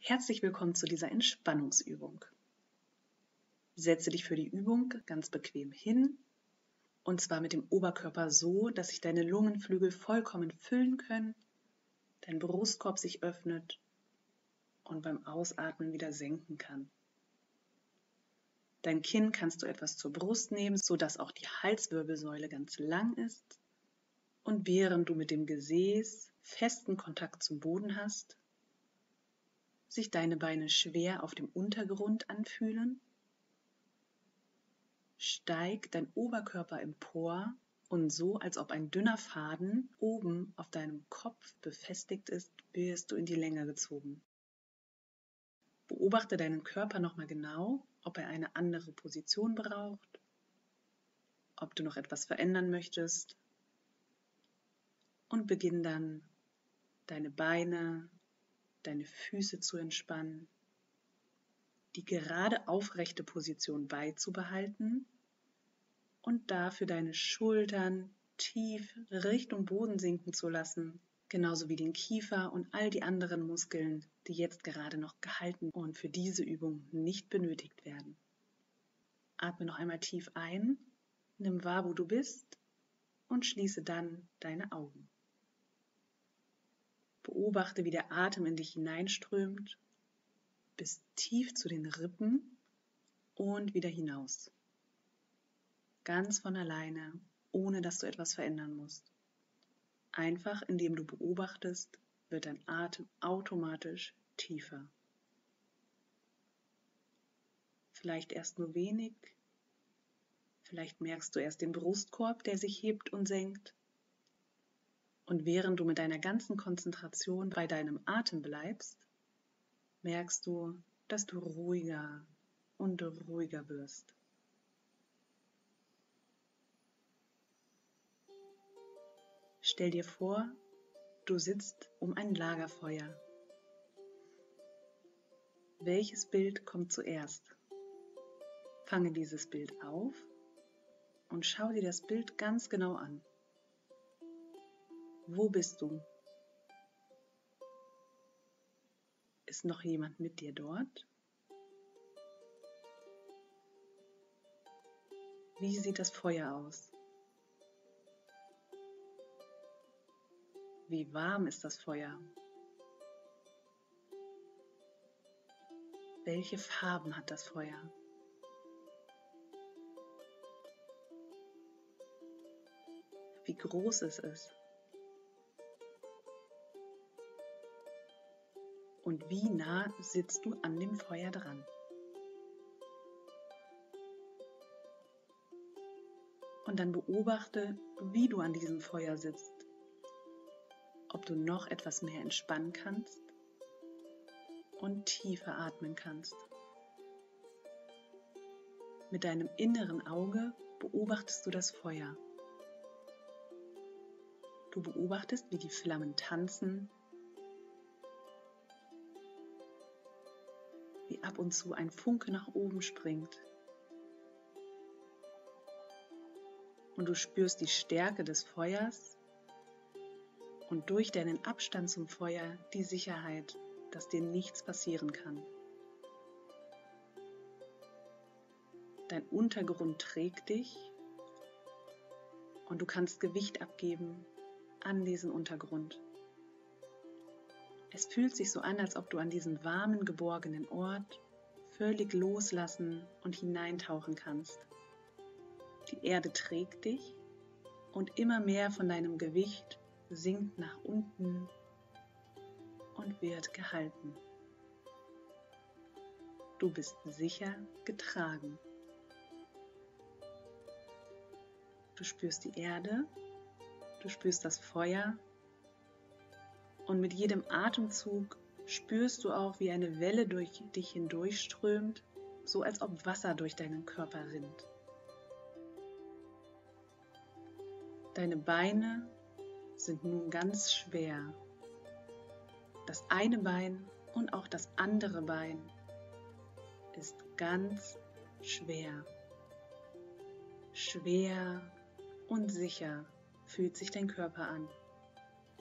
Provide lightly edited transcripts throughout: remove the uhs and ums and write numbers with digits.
Herzlich willkommen zu dieser Entspannungsübung. Setze dich für die Übung ganz bequem hin und zwar mit dem Oberkörper so, dass sich deine Lungenflügel vollkommen füllen können, dein Brustkorb sich öffnet und beim Ausatmen wieder senken kann. Dein Kinn kannst du etwas zur Brust nehmen, sodass auch die Halswirbelsäule ganz lang ist und während du mit dem Gesäß festen Kontakt zum Boden hast, sich deine Beine schwer auf dem Untergrund anfühlen, steigt dein Oberkörper empor und so, als ob ein dünner Faden oben auf deinem Kopf befestigt ist, wirst du in die Länge gezogen. Beobachte deinen Körper nochmal genau, ob er eine andere Position braucht, ob du noch etwas verändern möchtest und beginn dann deine Beine, deine Füße zu entspannen, die gerade aufrechte Position beizubehalten und dafür deine Schultern tief Richtung Boden sinken zu lassen, genauso wie den Kiefer und all die anderen Muskeln, die jetzt gerade noch gehalten und für diese Übung nicht benötigt werden. Atme noch einmal tief ein, nimm wahr, wo du bist und schließe dann deine Augen. Beobachte, wie der Atem in dich hineinströmt, bis tief zu den Rippen und wieder hinaus. Ganz von alleine, ohne dass du etwas verändern musst. Einfach indem du beobachtest, wird dein Atem automatisch tiefer. Vielleicht erst nur wenig, vielleicht merkst du erst den Brustkorb, der sich hebt und senkt. Und während du mit deiner ganzen Konzentration bei deinem Atem bleibst, merkst du, dass du ruhiger und ruhiger wirst. Stell dir vor, du sitzt um ein Lagerfeuer. Welches Bild kommt zuerst? Fange dieses Bild auf und schau dir das Bild ganz genau an. Wo bist du? Ist noch jemand mit dir dort? Wie sieht das Feuer aus? Wie warm ist das Feuer? Welche Farben hat das Feuer? Wie groß ist es? Und wie nah sitzt du an dem Feuer dran? Und dann beobachte, wie du an diesem Feuer sitzt. Ob du noch etwas mehr entspannen kannst und tiefer atmen kannst. Mit deinem inneren Auge beobachtest du das Feuer. Du beobachtest, wie die Flammen tanzen, wie ab und zu ein Funke nach oben springt. Und du spürst die Stärke des Feuers und durch deinen Abstand zum Feuer die Sicherheit, dass dir nichts passieren kann. Dein Untergrund trägt dich und du kannst Gewicht abgeben an diesen Untergrund. Es fühlt sich so an, als ob du an diesen warmen, geborgenen Ort völlig loslassen und hineintauchen kannst. Die Erde trägt dich und immer mehr von deinem Gewicht sinkt nach unten und wird gehalten. Du bist sicher getragen. Du spürst die Erde, du spürst das Feuer und mit jedem Atemzug spürst du auch, wie eine Welle durch dich hindurchströmt, so als ob Wasser durch deinen Körper rinnt. Deine Beine sind nun ganz schwer. Das eine Bein und auch das andere Bein ist ganz schwer. Schwer und sicher fühlt sich dein Körper an.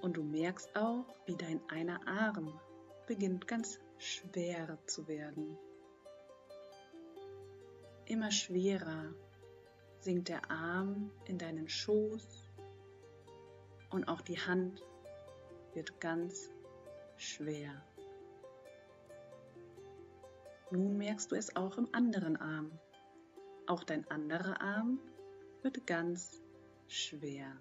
Und du merkst auch, wie dein einer Arm beginnt ganz schwer zu werden. Immer schwerer sinkt der Arm in deinen Schoß und auch die Hand wird ganz schwer. Nun merkst du es auch im anderen Arm. Auch dein anderer Arm wird ganz schwer.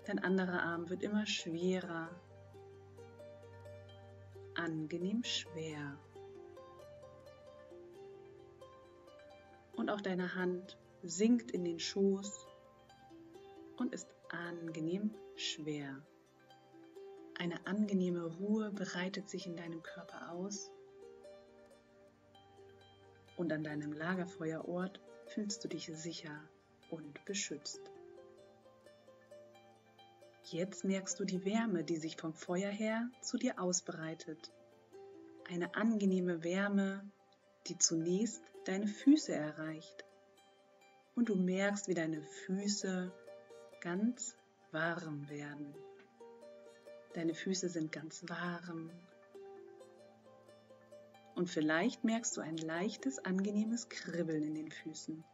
Dein anderer Arm wird immer schwerer, angenehm schwer. Und auch deine Hand sinkt in den Schoß und ist angenehm schwer. Eine angenehme Ruhe breitet sich in deinem Körper aus und an deinem Lagerfeuerort fühlst du dich sicher und beschützt. Jetzt merkst du die Wärme, die sich vom Feuer her zu dir ausbreitet. Eine angenehme Wärme, die zunächst deine Füße erreicht. Und du merkst, wie deine Füße ganz warm werden. Deine Füße sind ganz warm. Und vielleicht merkst du ein leichtes, angenehmes Kribbeln in den Füßen.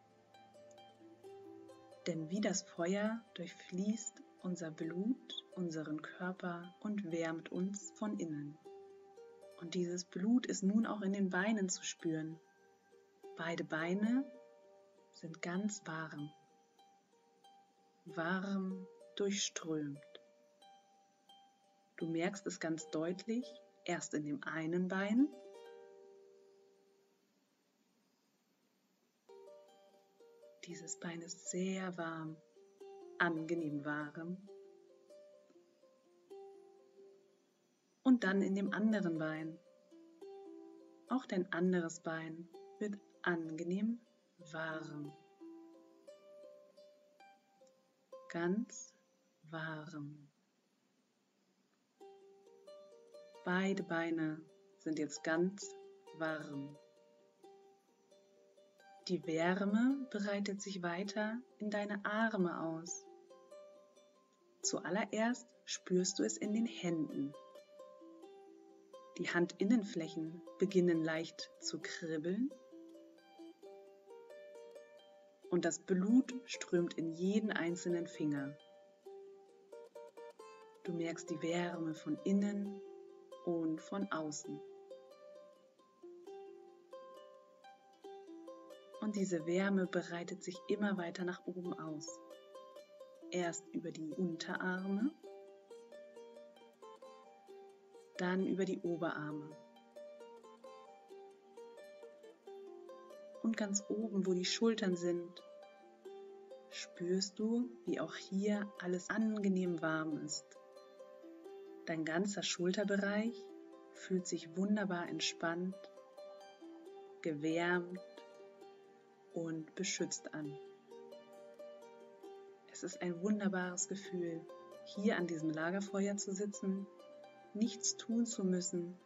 Denn wie das Feuer durchfließt unser Blut, unseren Körper und wärmt uns von innen. Und dieses Blut ist nun auch in den Beinen zu spüren. Beide Beine sind ganz warm. Warm durchströmt. Du merkst es ganz deutlich, erst in dem einen Bein, dieses Bein ist sehr warm, angenehm warm. Und dann in dem anderen Bein. Auch dein anderes Bein wird angenehm warm. Ganz warm. Beide Beine sind jetzt ganz warm. Die Wärme breitet sich weiter in deine Arme aus. Zuallererst spürst du es in den Händen. Die Handinnenflächen beginnen leicht zu kribbeln und das Blut strömt in jeden einzelnen Finger. Du merkst die Wärme von innen und von außen. Und diese Wärme breitet sich immer weiter nach oben aus. Erst über die Unterarme, dann über die Oberarme. Und ganz oben, wo die Schultern sind, spürst du, wie auch hier alles angenehm warm ist. Dein ganzer Schulterbereich fühlt sich wunderbar entspannt, gewärmt und beschützt an. Es ist ein wunderbares Gefühl, hier an diesem Lagerfeuer zu sitzen, nichts tun zu müssen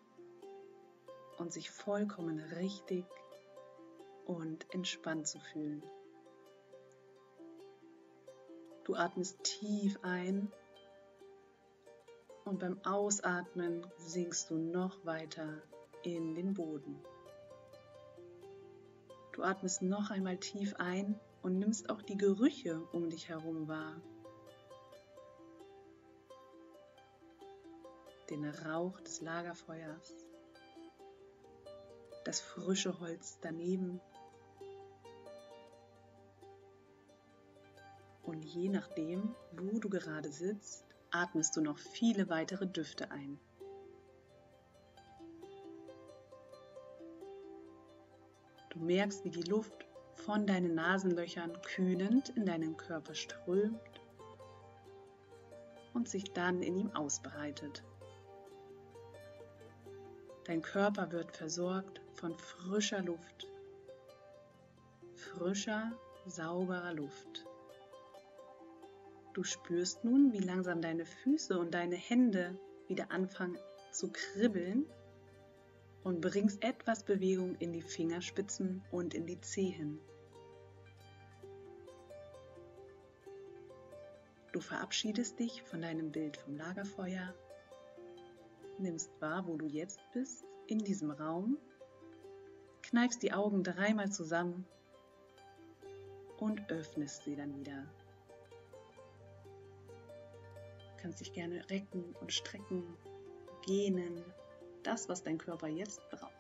und sich vollkommen richtig und entspannt zu fühlen. Du atmest tief ein und beim Ausatmen sinkst du noch weiter in den Boden. Du atmest noch einmal tief ein und nimmst auch die Gerüche um dich herum wahr. Den Rauch des Lagerfeuers, das frische Holz daneben und je nachdem, wo du gerade sitzt, atmest du noch viele weitere Düfte ein. Du merkst, wie die Luft von deinen Nasenlöchern kühlend in deinen Körper strömt und sich dann in ihm ausbreitet. Dein Körper wird versorgt von frischer Luft, frischer, sauberer Luft. Du spürst nun, wie langsam deine Füße und deine Hände wieder anfangen zu kribbeln und bringst etwas Bewegung in die Fingerspitzen und in die Zehen. Du verabschiedest dich von deinem Bild vom Lagerfeuer nimmst wahr, wo du jetzt bist, in diesem Raum, kneifst die Augen 3-mal zusammen und öffnest sie dann wieder. Du kannst dich gerne recken und strecken, gähnen, das, was dein Körper jetzt braucht.